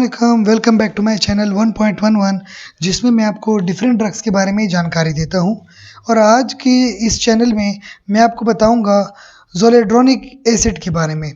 Welcome back to my channel 1.11 जिसमें मैं आपको डिफरेंट ड्रग्स के बारे में जानकारी देता हूं। और आज के इस चैनल में मैं आपको बताऊंगा जोलेड्रोनिक एसिड के बारे में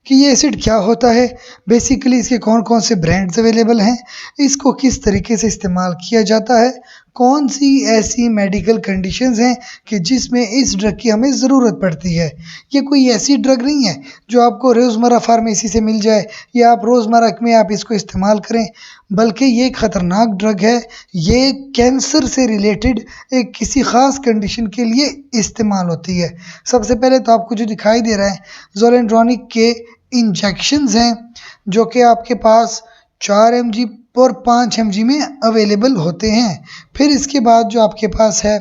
कि ये एसिड क्या होता है, बेसिकली इसके कौन कौन से ब्रांड्स अवेलेबल हैं, इसको किस तरीके से इस्तेमाल किया जाता है, कौन सी ऐसी मेडिकल कंडीशंस हैं कि जिसमें इस ड्रग की हमें ज़रूरत पड़ती है। ये कोई ऐसी ड्रग नहीं है जो आपको रोज़मर्रा फार्मेसी से मिल जाए या आप रोज़मर्रा में आप इसको इस्तेमाल करें, बल्कि ये एक ख़तरनाक ड्रग है। ये कैंसर से रिलेटेड एक किसी ख़ास कंडीशन के लिए इस्तेमाल होती है। सबसे पहले तो आपको जो दिखाई दे रहा है जोलेड्रोनिक के इंजेक्शंस हैं, जो कि आपके पास 4 mg और 5 mg में अवेलेबल होते हैं। फिर इसके बाद जो आपके पास है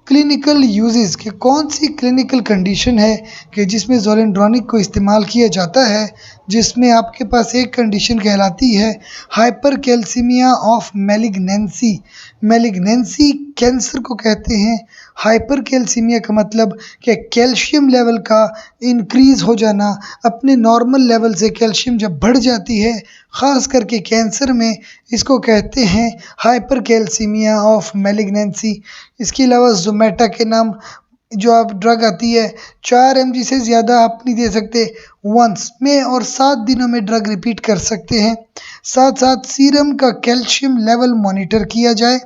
क्लिनिकल यूजेस कि कौन सी क्लिनिकल कंडीशन है कि जिसमें जोलेड्रोनिक को इस्तेमाल किया जाता है, जिसमें आपके पास एक कंडीशन कहलाती है hyper calcaemia of malignancy. Malignancy cancer को कहते हैं। हाइपर कैल्सीमिया का मतलब कि कैल्शियम लेवल का इंक्रीज़ हो जाना, अपने नॉर्मल लेवल से कैल्शियम जब बढ़ जाती है, ख़ास करके कैंसर में, इसको कहते हैं हाइपर कैल्सीमिया ऑफ मैलिग्नेंसी। इसके अलावा ज़ोमेटा के नाम जो आप ड्रग आती है 4 mg से ज़्यादा आप नहीं दे सकते वंस में, और 7 दिनों में ड्रग रिपीट कर सकते हैं। साथ साथ सीरम का कैल्शियम लेवल मॉनिटर किया जाए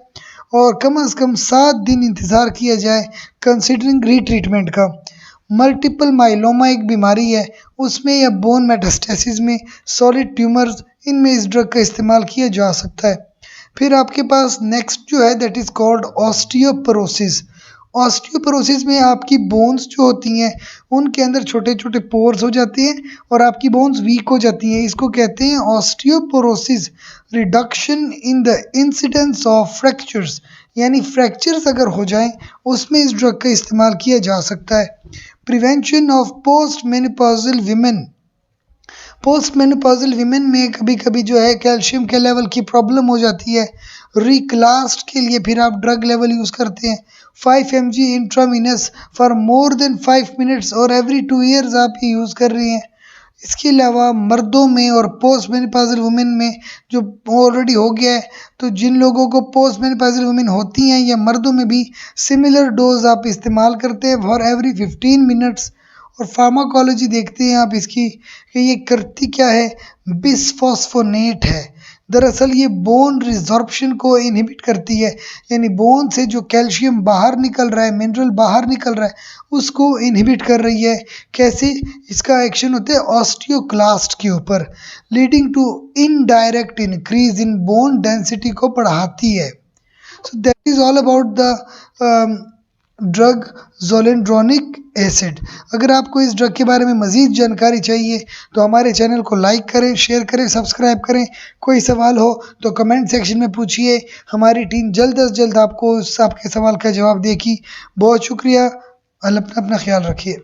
और कम से कम 7 दिन इंतज़ार किया जाए कंसिडरिंग रीट्रीटमेंट का। मल्टीपल माइलोमा एक बीमारी है, उसमें या बोन मेटास्टेसिस में, सॉलिड ट्यूमर्स, इनमें इस ड्रग का इस्तेमाल किया जा सकता है। फिर आपके पास नेक्स्ट जो है that is called osteoporosis. Osteoporosis में आपकी बोन्स जो होती हैं उनके अंदर छोटे छोटे पोर्स हो जाते हैं और आपकी बोन्स वीक हो जाती हैं। इसको कहते हैं osteoporosis. Reduction in the incidence of fractures, यानी फ्रैक्चर्स अगर हो जाएं उसमें इस ड्रग का इस्तेमाल किया जा सकता है। Prevention of post menopausal women. Post menopausal women में कभी कभी जो है कैल्शियम के लेवल की प्रॉब्लम हो जाती है। रिक्लास्ट के लिए फिर आप ड्रग लेवल यूज़ करते हैं 5 mg intravenous for more than 5 minutes और एवरी 2 ईयर्स आप ये यूज़ कर रहे हैं। इसके अलावा मर्दों में और पोस्ट मेनोपॉजल वुमेन में जो ऑलरेडी हो गया है, तो जिन लोगों को पोस्ट मेनोपॉजल वुमेन होती हैं या मर्दों में भी सिमिलर डोज आप इस्तेमाल करते हैं फॉर एवरी 15 मिनट्स। और फार्माकोलॉजी देखते हैं आप इसकी कि ये करती क्या है, बिसफॉस्फोनेट है। दरअसल ये बोन रिजॉर्प्शन को इनहिबिट करती है, यानी बोन से जो कैल्शियम बाहर निकल रहा है, मिनरल बाहर निकल रहा है, उसको इनहिबिट कर रही है। कैसे? इसका एक्शन होता है ऑस्टियोक्लास्ट के ऊपर, leading to indirect increase in bone density को बढ़ाती है। So that is all about the drug zoledronic acid. अगर आपको इस ड्रग के बारे में मज़ीद जानकारी चाहिए तो हमारे चैनल को लाइक करें, शेयर करें, सब्सक्राइब करें। कोई सवाल हो तो कमेंट सेक्शन में पूछिए, हमारी टीम जल्द से जल्द आपको आपके सवाल का जवाब देगी। बहुत शुक्रिया। अपना ख्याल रखिए।